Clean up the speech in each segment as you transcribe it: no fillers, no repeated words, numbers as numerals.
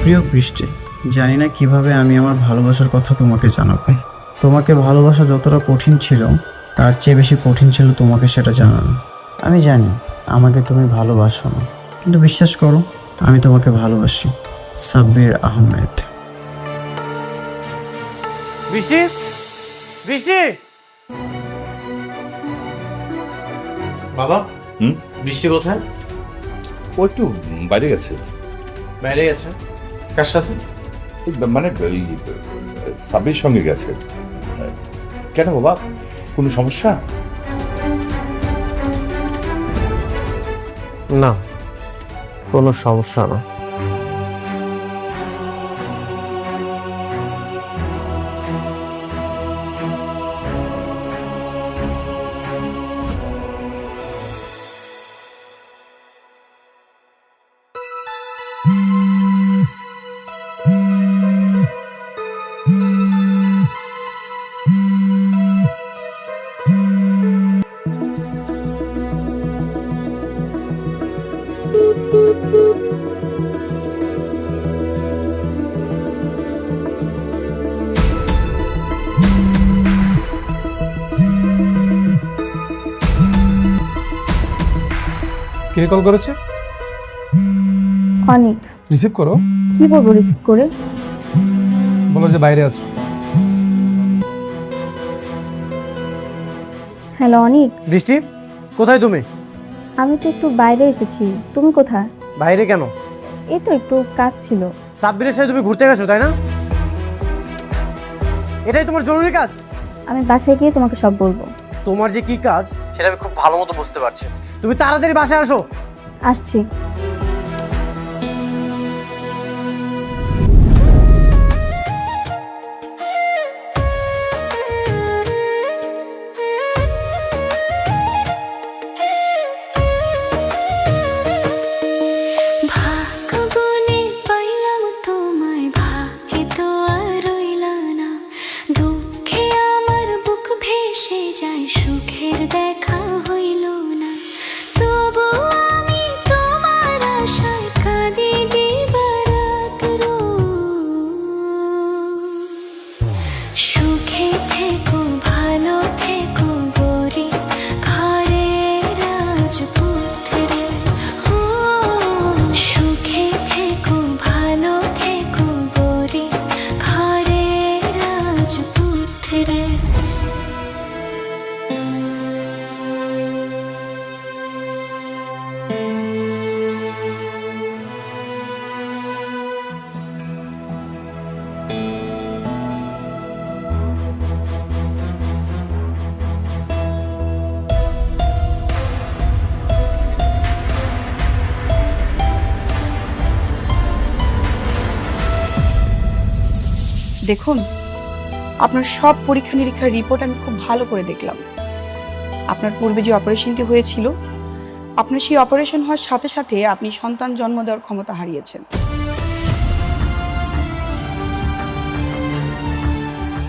প্রিয় বৃষ্টি, জানি না কিভাবে আমি আমার ভালোবাসার কথা তোমাকে জানাবো। তোমাকে ভালোবাসা যতটা কঠিন ছিল তার চেয়ে বেশি কঠিন ছিল তোমাকে সেটা জানানো। আমি জানি আমাকে তুমি ভালোবাসো না, কিন্তু বিশ্বাস করো আমি তোমাকে ভালোবাসি। সাব্বির আহমেদ। বৃষ্টি, বৃষ্টি, বাবা। বৃষ্টি কোথায়? ও একটু বাইরে গেছে। বাইরে গেছে? কার সাথে? মানে সাবির সঙ্গে গেছে। কেন বাবা, কোনো সমস্যা? না, কোনো সমস্যা না। কে কল করেছে? অনেক। রিসিভ করো। কি বলবো রিসিভ করে? বলো যে বাইরে আছো। হ্যালো অনেক। বৃষ্টি, কোথায় তুমি? আমি তো একটু বাইরে এসেছি, তুমি কোথায়? বাইরে কেন? এই তো একটু কাজ ছিল। সাব্বিরের সাথে তুমি ঘুরতে গেছো, তাই না? এটাই তোমার জরুরি কাজ? আমি বাসায় গিয়ে তোমাকে সব বলবো। তোমার যে কি কাজ সেটা আমি খুব ভালো মতো বুঝতে পারছি। তুমি তাড়াতাড়ি বাসায় আসো। আসছি। দেখুন, আপনার সব পরীক্ষা নিরীক্ষার রিপোর্ট আমি খুব ভালো করে দেখলাম। আপনার পূর্বে যে অপারেশনটি হয়েছিল, আপনার সেই অপারেশন হওয়ার সাথে সাথে আপনি সন্তান জন্ম দেওয়ার ক্ষমতা হারিয়েছেন।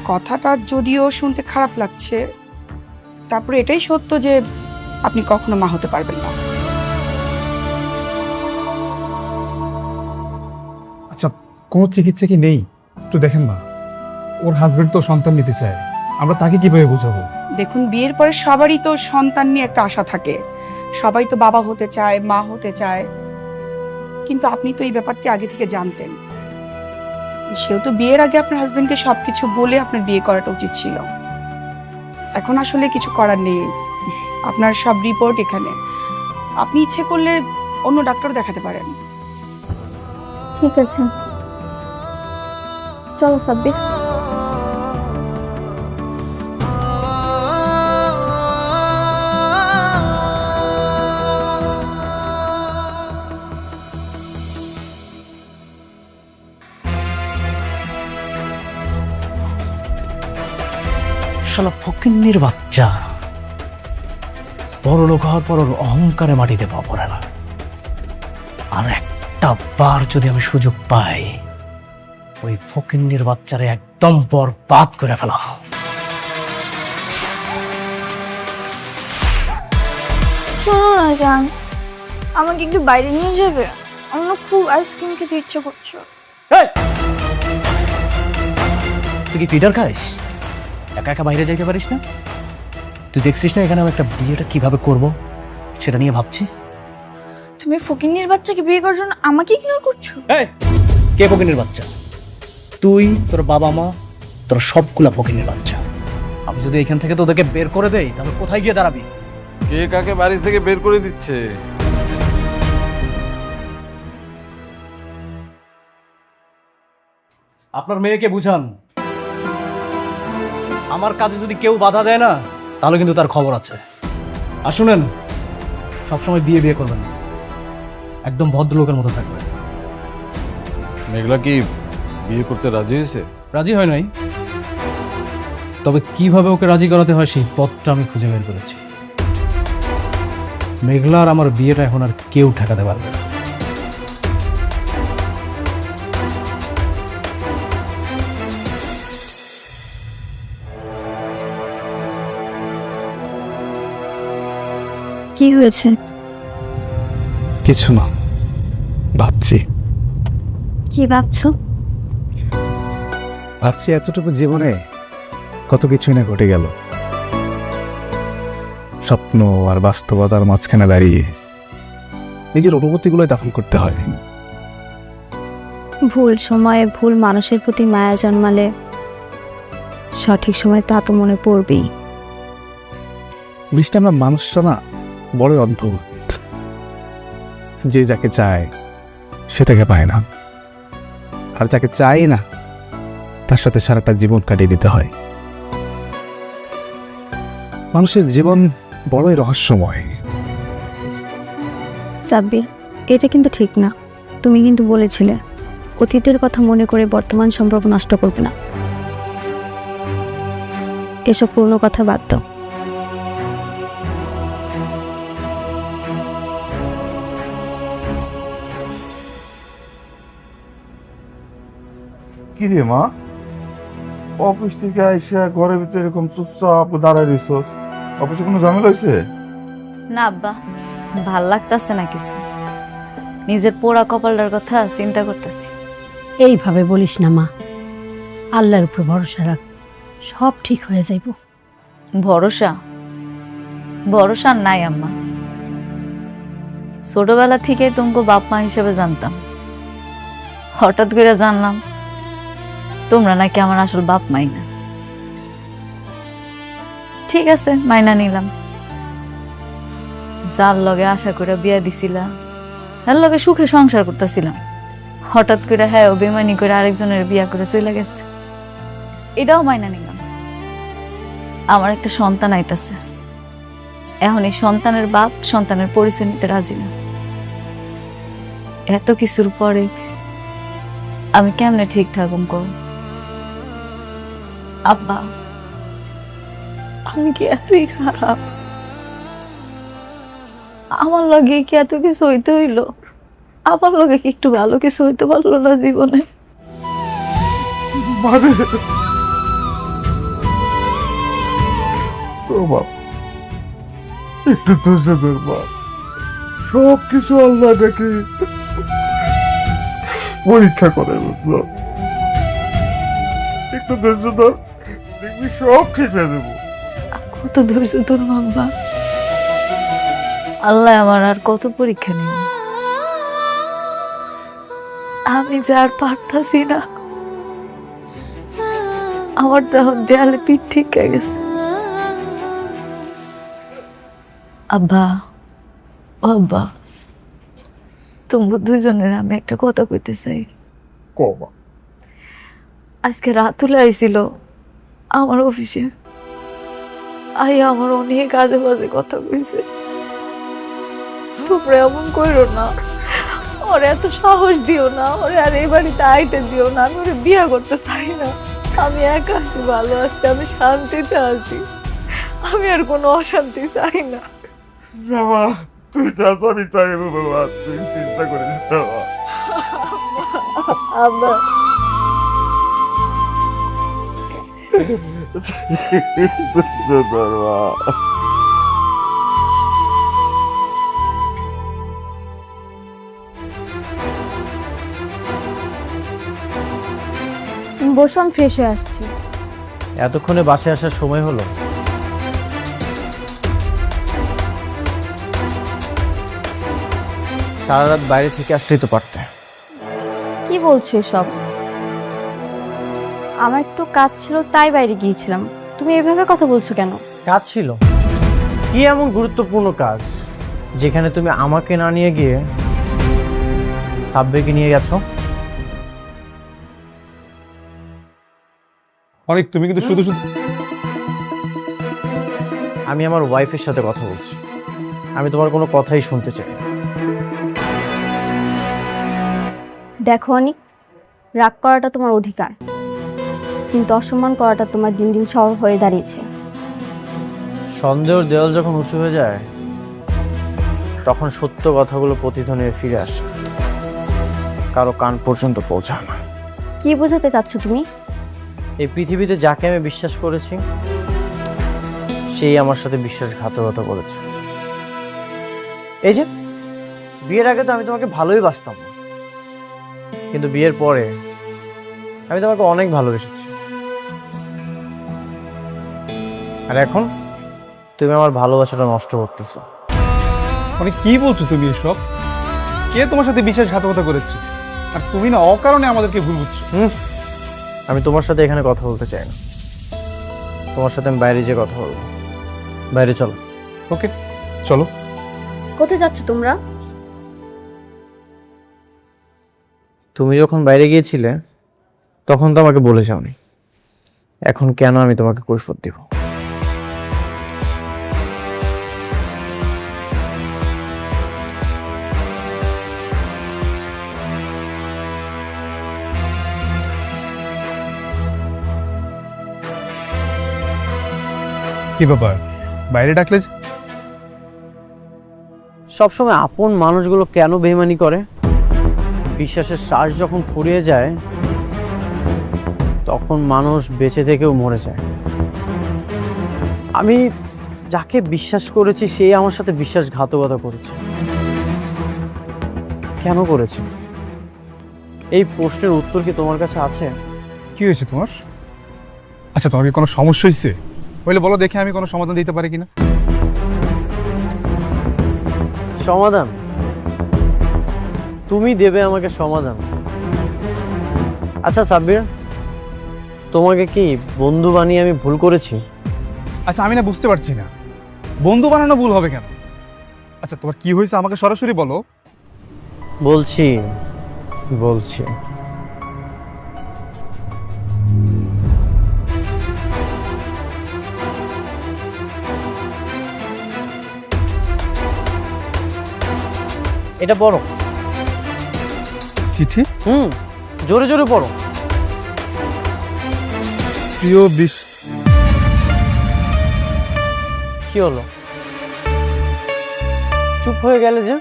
কথাটা যদিও শুনতে খারাপ লাগছে, তারপরে এটাই সত্য যে আপনি কখনো মা হতে পারবেন না। আচ্ছা, কোনো চিকিৎসা কি নেই? একটু দেখেন না, ওর হাজবেন্ড তো সন্তান নিতে চায়, আমরা তাকে কিভাবে বুঝাবো? দেখুন, বিয়ের পরে সবারই তো সন্তান নিয়ে একটা আশা থাকে, সবাই তো বাবা হতে চায়, মা হতে চায়, কিন্তু আপনি তো এই ব্যাপারটি আগে থেকে জানতেন। সেও তো বিয়ের আগে আপনার হাজবেন্ডকে সবকিছু বলে আপনার বিয়ে করাটা উচিত ছিল। এখন আসলে কিছু করার নেই, আপনার সব রিপোর্ট এখানে। আপনি ইচ্ছে করলে অন্য ডাক্তার দেখাতে পারেন। ঠিক আছে, চলো সাব্বির। শালা ফকিন্নির বাচ্চা, বড় লোক হওয়ার পর ওর অহংকারে মাটিতে পা পড়ে না। আর একটা বার যদি আমি সুযোগ পাই, ওই ফকিন্নির বাচ্চারে একদম বরবাদ করে ফেলা। শোনো না জান, আমাকে একটু বাইরে নিয়ে যাবে? আমার না খুব আইসক্রিম খেতে ইচ্ছে করছে। এই, তুই কি ফিডার খাইস? একা একা বাইরে যাইতে পারিস না? তুই দেখছিস না এখানে আমি একটা বিয়েটা কিভাবে করব সেটা নিয়ে ভাবছি। তুমি ফকিন্নির বাচ্চাকে বিয়ে করার জন্য আমাকে ইগনোর করছো? এই, কে ফকিনের বাচ্চা? তুই, তোর বাবা মা, তোর সবগুলা ফকিনের বাচ্চা। আমি যদি এখান থেকে তোদেরকে বের করে দেই তাহলে কোথায় গিয়ে দাঁড়াবি? কে কাকে বাড়ি থেকে বের করে দিচ্ছে? আপনার মেয়েকে বুঝান, আমার কাজে যদি কেউ বাধা দেয় না তাহলে কিন্তু তার খবর আছে। আর শুনেন, সবসময় বিয়ে বিয়ে করবেন না, একদম ভদ্রলোকের মতো থাকবেন। মেঘলা কি বিয়ে করতে রাজি হয়েছে? রাজি হয় নাই, তবে কিভাবে ওকে রাজি করাতে হয় সেই পথটা আমি খুঁজে বের করেছি। মেঘলা আর আমার বিয়েটা এখন আর কেউ ঠেকাতে পারবে না। কি হয়েছে? কিছু না, ভাবছি কি ভাবছো? ভাবছি এতটুকু জীবনে কত কিছুই না ঘটে গেল। স্বপ্ন আর বাস্তবতার মাঝখানে দাঁড়িয়ে নিজের অনুভূতিগুলোই দাফন করতে হয়। ভুল সময়ে ভুল মানুষের প্রতি মায়া জন্মালে সঠিক সময় তা তো মনে পড়বেই। বৃষ্টি, আমরা মানুষটা না বড়ই অদ্ভুত। যে যাকে চায় সে তাকে পায় না, আর যাকে চাই না তার সাথে সারাটা জীবন কাটিয়ে দিতে হয়। মানুষের জীবন বড়ই রহস্যময়। সাব্বির, এটা কিন্তু ঠিক না। তুমি কিন্তু বলেছিলে অতীতের কথা মনে করে বর্তমান সম্পর্ক নষ্ট করবে না। এসব পুরনো কথা বাদ দাও। কি রে মা, অফিস থেকে আইসা ঘরের ভিতরে এরকম চুপচাপ দাঁড়ায় রইছস? অফিসে কোনো ঝামেলা হয়েছে? না আব্বা, ভাল লাগতাছে না কিছু। নিজের পোড়া কপালটার কথা চিন্তা করতেছি। এইভাবে বলিস না মা, আল্লাহর উপর ভরসা রাখ, সব ঠিক হয়ে যাইব। ভরসা ভরসা নাই আম্মা। ছোটবেলা থেকে তোমাকে বাপ মা হিসেবে জানতাম, হঠাৎ করে জানলাম তোমরা নাকি আমার আসল বাপ মাই না। ঠিক আছে, মাইনা নিলাম। যার লগে আশা করে বিয়া দিছিলাম, তার লগে সুখে সংসার করতেছিলাম, হঠাৎ করে হ্যাঁ বেমানি করে আরেকজনের বিয়া করে চলে গেছে। এটাও মাইনা নিলাম। আমার একটা সন্তান আইতাছে, এখন এই সন্তানের বাপ সন্তানের পরিচয় নিতে রাজি না। এত কিছুর পরে আমি কেমনে ঠিক থাকুম কর? আব্বা, আমি কি এতই খারাপ? আমার লগে কি এত কিছু হইতে হইল? আমার লগে কি একটু ভালো কিছু হইতে পারলো না জীবনে? একটু ধৈর্য ধর মা, সব কিছু আল্লাহ দেখে পরীক্ষা করে, বুঝলো? একটু ধৈর্য ধর, দেখবি সব ঠিক হয়ে যাবো। কত ধৈর্য ধরুন আব্বা, আল্লাহ আমার আর কত পরীক্ষা নেই। আমি যে আর পারতাছি না, আমার দেহ দেয়ালে পিঠ ঠিক গেছে। আব্বা, ও আব্বা, তোমরা দুইজনের আমি একটা কথা কইতে চাই। কবা? আজকে রাতুলে আইছিল আমার অফিসে, আমার অনেক আজে বাজে কথা কইছে। তোমরা এমন কইরো না, ওরে এত সাহস দিও না, ওরে আর এই বাড়িতে আইতে দিও না। আমি ওরে বিয়ে করতে চাই না। আমি একা আছি, ভালো আছি, আমি শান্তিতে আছি। আমি আর কোনো অশান্তি চাই না। বাবা, তুই যা জানি তাই বাবা, তুই চিন্তা করিস না বাবা। আব্বা, ধৈর্য ধর মা। তুমি বসো, আমি ফ্রেশ হয়ে আসছি। এতক্ষণে বাসায় আসার সময় হলো? সারা রাত বাইরে থেকে আসলেই তো পারতে। কি বলছো এসব? আমার একটু কাজ ছিল তাই বাইরে গিয়েছিলাম। তুমি এভাবে কথা বলছো কেন? কাজ ছিল? কি এমন গুরুত্বপূর্ণ কাজ যেখানে তুমি আমাকে না নিয়ে গিয়ে সাব্বিরকে নিয়ে গেছো? অনেক, তুমি কিন্তু শুধু শুধু আমি আমার ওয়াইফের সাথে কথা বলছি, আমি তোমার কোনো কথাই শুনতে চাই না। দেখো অনিক, রাগ করাটা তোমার অধিকার, কিন্তু অসম্মান করাটা তোমার দিন দিন স্বভাব হয়ে দাঁড়িয়েছে। সন্দেহের দেওয়াল যখন উঁচু হয়ে যায় তখন সত্য কথাগুলো প্রতিধ্বনি হয়ে ফিরে আসে, কারো কান পর্যন্ত পৌঁছায় না। কি বোঝাতে চাচ্ছ তুমি? এই পৃথিবীতে যাকে আমি বিশ্বাস করেছি সেই আমার সাথে বিশ্বাসঘাতকতা করেছে। এই যে বিয়ের আগে তো আমি তোমাকে ভালোই বাসতাম, কিন্তু বিয়ের পরে আমি তোমাকে অনেক ভালোবেসেছি, আর এখন তুমি আমার ভালোবাসাটা নষ্ট করতেছো। অনেক, কি বলছো তুমি এসব? কে তোমার সাথে বিশ্বাসঘাতকতা করেছে? আর তুমি না অকারণে আমাদেরকে ভুল বুঝছো। আমি তোমার সাথে এখানে কথা বলতে চাই না, তোমার সাথে আমি বাইরে যেয়ে কথা বলবো। বাইরে চলো। ওকে, চলো। কোথায় যাচ্ছ তোমরা? তুমি যখন বাইরে গিয়েছিলে তখন তো আমাকে বলে যাওনি, এখন কেন আমি তোমাকে কৈফিয়ত দিব? কি ব্যাপার, বাইরে ডাকলে যে? সবসময় আপন মানুষগুলো কেন বেইমানি করে? বিশ্বাসের শ্বাস যখন ফুরিয়ে যায় তখন মানুষ বেঁচে থেকেও মরে যায়। আমি যাকে বিশ্বাস করেছি সেই আমার সাথে বিশ্বাসঘাতকতা করেছে। কেন করেছে? এই প্রশ্নের উত্তর কি তোমার কাছে আছে? কি হয়েছে তোমার? আচ্ছা, তোমার কি কোনো সমস্যা হয়েছে? বলে বলো দেখে আমি কোনো সমাধান দিতে পারি কিনা। সমাধান? তুমি দেবে আমাকে সমাধান? আচ্ছা সাব্বির, তোমাকে কি বন্ধু বানিয়ে আমি ভুল করেছি? আচ্ছা, আমি না বুঝতে পারছি না, বন্ধু বানানো ভুল হবে কেন? আচ্ছা, তোমার কি হয়েছে আমাকে সরাসরি বলো। বলছি বলছি এটা পড়ো। চিঠি? জোরে জোরে পড়ো। প্রিয় বৃষ্টি। কি হলো, চুপ হয়ে গেলে যে?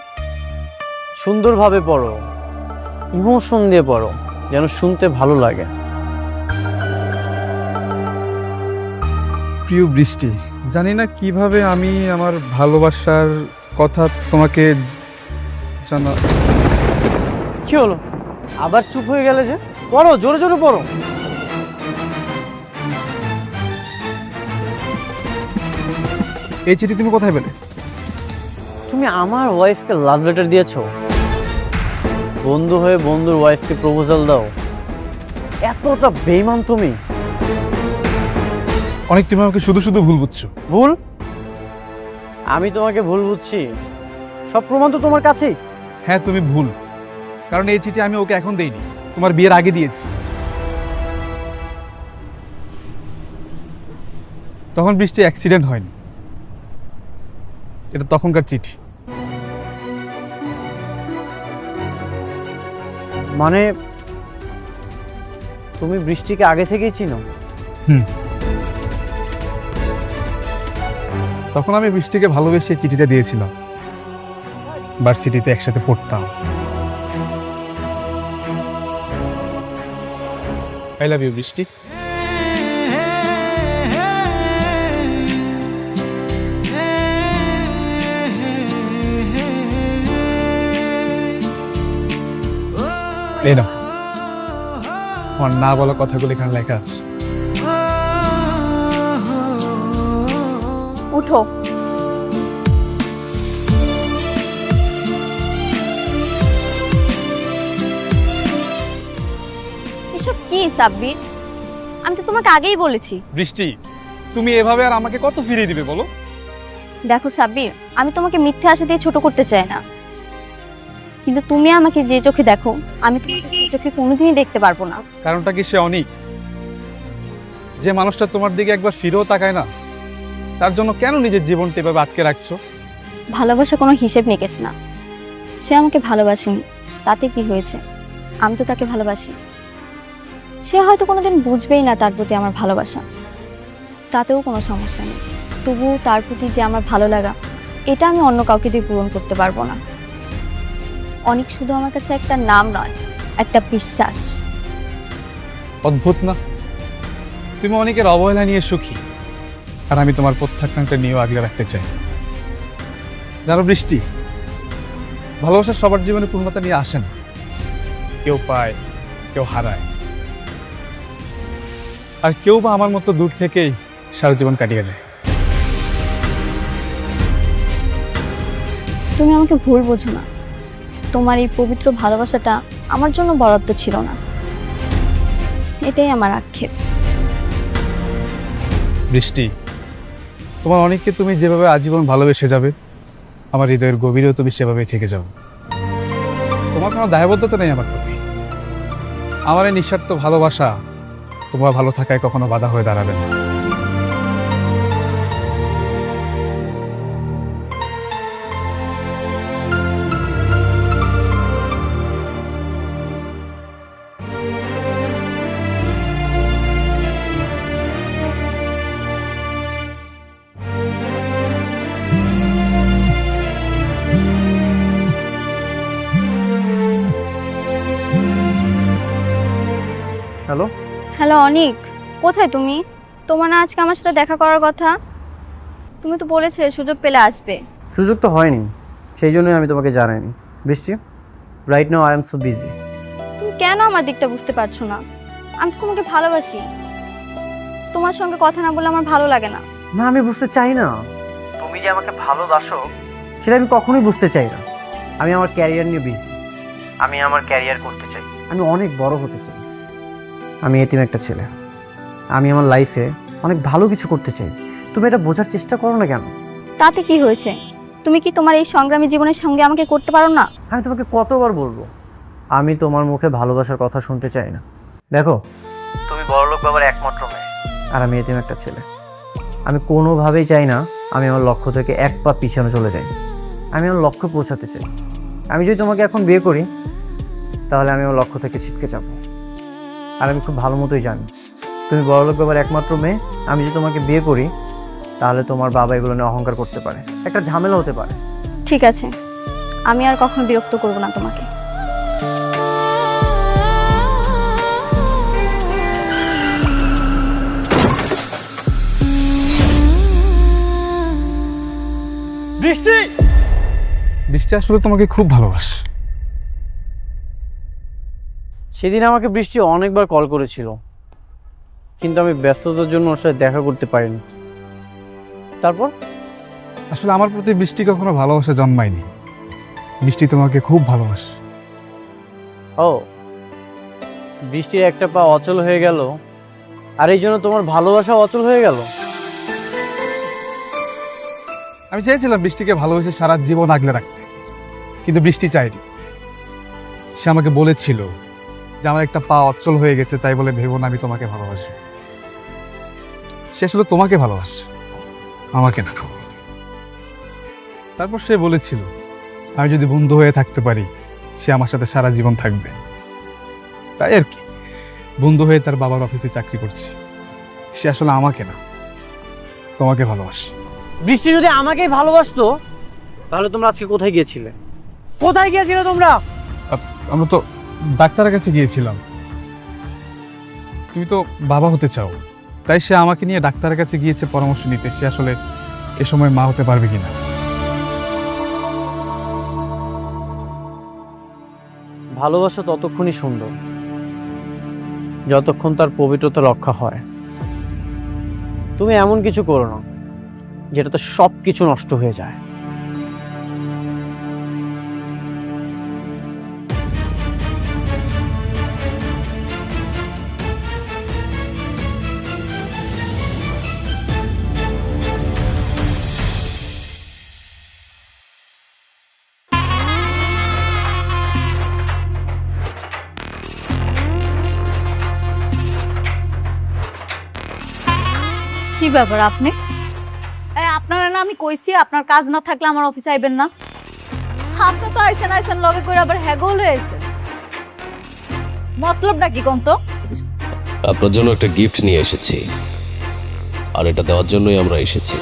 সুন্দরভাবে পড়ো, ইমোশন দিয়ে পড়ো, যেন শুনতে ভালো লাগে। প্রিয় বৃষ্টি, জানি না কিভাবে আমি আমার ভালোবাসার কথা তোমাকে জানা। কি হলো, আবার চুপ হয়ে গেলে যে? পড়ো, জোরে জোরে পড়ো। এই চিঠি তুমি কোথায় পেলে? তুমি আমার ওয়াইফকে লাভ লেটার দিয়েছো? বন্ধু হয়ে বন্ধুর ওয়াইফকে প্রপোজাল দাও? এতটা বেইমান তুমি? অনেক, তুমি আমাকে শুধু শুধু ভুল বুঝছো। ভুল? আমি তোমাকে ভুল বুঝছি? সব প্রমাণ তো তোমার কাছেই। হ্যাঁ, তুমি ভুল, কারণ এই চিঠি আমি ওকে এখন দেইনি, তোমার বিয়ের আগে দিয়েছি। তখন বৃষ্টি অ্যাক্সিডেন্ট হয়নি, এটা তখনকার চিঠি। মানে তুমি বৃষ্টিকে আগে থেকেই চিনো? তখন আমি বৃষ্টিকে ভালোবেসে চিঠিটা দিয়েছিলাম, ভার্সিটিতে একসাথে পড়তাম। আই লাভ ইউ বৃষ্টি। এই নাও, আমার না বলা কথাগুলো এখানে লেখা আছে। উঠো। এসব কি সাব্বির? আমি তো তোমাকে আগেই বলেছি। বৃষ্টি, তুমি এভাবে আর আমাকে কত ফিরিয়ে দিবে বলো? দেখো সাব্বির, আমি তোমাকে মিথ্যে আশা দিয়ে ছোট করতে চাই না, কিন্তু তুমি আমাকে যে চোখে দেখো আমি তোমাকে সেই চোখে কোনোদিনই দেখতে পারবো না। কারণটা কি সে অনিক? যে মানুষটা তোমার দিকে একবার ফিরেও তাকায় না, তার জন্য কেন নিজের জীবনটা এভাবে আটকে রাখছো? ভালোবাসা কোনো হিসেব নিকেশ না। সে আমাকে ভালোবাসেনি, তাতে কি হয়েছে? আমি তো তাকে ভালোবাসি। সে হয়তো কোনোদিন বুঝবেই না তার প্রতি আমার ভালোবাসা, তাতেও কোনো সমস্যা নেই। তবুও তার প্রতি যে আমার ভালো লাগা, এটা আমি অন্য কাউকে দিয়ে পূরণ করতে পারবো না। অনেক শুধু আমার কাছে একটা নাম নয়, একটা বিশ্বাস। অদ্ভুত না? তুমি অনেকের অবহেলা নিয়ে সুখী, আর আমি তোমার প্রত্যাখ্যানটা নিয়েও আগলে রাখতে চাই। জানো বৃষ্টি, ভালোবাসা সবার জীবনে পূর্ণতা নিয়ে আসে না। কেউ পায়, কেউ হারায়, আর কেউ বা আমার মতো দূর থেকেই সারা জীবন কাটিয়ে দেয়। তুমি আমাকে ভুল বোঝো না। তোমার এই পবিত্র ভালোবাসাটা আমার জন্য বরাদ্দ ছিল না, এটাই আমার আক্ষেপ। বৃষ্টি, তোমার অনেককে তুমি যেভাবে আজীবন ভালোবেসে যাবে, আমার হৃদয়ের গভীরেও তুমি সেভাবেই থেকে যাও। তোমার কোনো দায়বদ্ধতা নেই আমার প্রতি। আমার এই নিঃস্বার্থ ভালোবাসা তোমার ভালো থাকায় কখনো বাধা হয়ে দাঁড়াবে না। হ্যালো। হ্যালো অনিক, কোথায় তুমি? তোমার না আজকে আমার সাথে দেখা করার কথা? তুমি তো বলেছিলে সুযোগ পেলে আসবে। সুযোগ তো হয়নি, সেই জন্যই আমি তোমাকে জানাইনি। বৃষ্টি, right now I am so busy. তুমি কেন আমার দিকটা বুঝতে পারছো না? আমি তো তোমাকে ভালোবাসি। তোমার সঙ্গে কথা না বলে আমার ভালো লাগে না। না, আমি বুঝতে চাই না। তুমি যে আমাকে ভালোবাসো সেটা আমি কখনোই বুঝতে চাই না। আমি আমার ক্যারিয়ার নিয়ে বিজি। আমি আমার ক্যারিয়ার করতে চাই, আমি অনেক বড় হতে চাই। আমি এতিম একটা ছেলে, আমি আমার লাইফে অনেক ভালো কিছু করতে চাই। তুমি এটা বোঝার চেষ্টা করো না কেন? তাতে কি হয়েছে? তুমি কি তোমার এই সংগ্রামী জীবনের সঙ্গে আমাকে করতে পারো না? আমি তোমাকে কতবার বলবো, আমি তোমার মুখে ভালোবাসার কথা শুনতে চাই না। দেখো, তুমি বড়লোক বাবার একমাত্র মেয়ে, আর আমি এতিম একটা ছেলে। আমি কোনোভাবেই চাই না আমি আমার লক্ষ্য থেকে এক পা পিছনে চলে যাই। আমি আমার লক্ষ্যে পৌঁছাতে চাই। আমি যদি তোমাকে এখন বিয়ে করি, তাহলে আমি আমার লক্ষ্য থেকে ছিটকে যাব। আর আমি খুব ভালো মতোই জানি তুমি বড়লোক বাবার একমাত্র মেয়ে। আমি যদি তোমাকে বিয়ে করি, তাহলে তোমার বাবা এগুলো নিয়ে অহংকার করতে পারে, একটা ঝামেলা হতে পারে। ঠিক আছে, আমি আর কখনো বিরক্ত করব না তোমাকে। বৃষ্টি, বৃষ্টি আসলে তোমাকে খুব ভালোবাসে। সেদিন আমাকে বৃষ্টি অনেকবার কল করেছিল, কিন্তু আমি ব্যস্ততার জন্য ওর সাথে দেখা করতে পারিনি। তারপর আসলে আমার প্রতি বৃষ্টি কখনো ভালোবাসা জন্মায়নি। বৃষ্টি তোমাকে খুব ভালোবাসে। ও, বৃষ্টির একটা পা অচল হয়ে গেল, আর এই জন্য তোমার ভালোবাসা অচল হয়ে গেল? আমি চেয়েছিলাম বৃষ্টিকে ভালোবেসে সারা জীবন আগলে রাখতে, কিন্তু বৃষ্টি চায়নি। সে আমাকে বলেছিল যে আমার একটা পা অচল হয়ে গেছে, তাই বলে ভেবো না আমি তোমাকে ভালোবাসি। সে আসলে তোমাকে ভালোবাসে, আমাকে না। তারপর সে বলেছিল আমি যদি বন্ধু হয়ে থাকতে পারি, সে আমার সাথে সারা জীবন থাকবে। তাই আর কি, বন্ধু হয়ে তার বাবার অফিসে চাকরি করছি। সে আসলে আমাকে না, তোমাকে ভালোবাসে। বৃষ্টি যদি আমাকেই ভালোবাসতো, তাহলে তোমরা আজকে কোথায় গিয়েছিলে? কোথায় গিয়েছিলে তোমরা? আমরা তো ডাক্তারের কাছে গিয়েছিলাম। তুমি তো বাবা হতে চাও, তাই সে আমাকে নিয়ে ডাক্তারের কাছে গিয়েছে পরামর্শ নিতে, সে আসলে এ সময় মা হতে পারবে কিনা। ভালোবাসা ততক্ষণই সুন্দর যতক্ষণ তার পবিত্রতা রক্ষা হয়। তুমি এমন কিছু করো না যেটাতে সব কিছু নষ্ট হয়ে যায়। কি ব্যাপার আপনি? আপনারা না আমি কইছি আপনার কাজ না থাকলে আমার অফিসে আইবেন না। আপনি তো আইসেন লগে করে আবার হ্যাগল হয়ে আইছেন। মতলবটা কি কোন তো? আপনার জন্য একটা গিফট নিয়ে এসেছি, আর এটা দেওয়ার জন্যই আমরা এসেছি।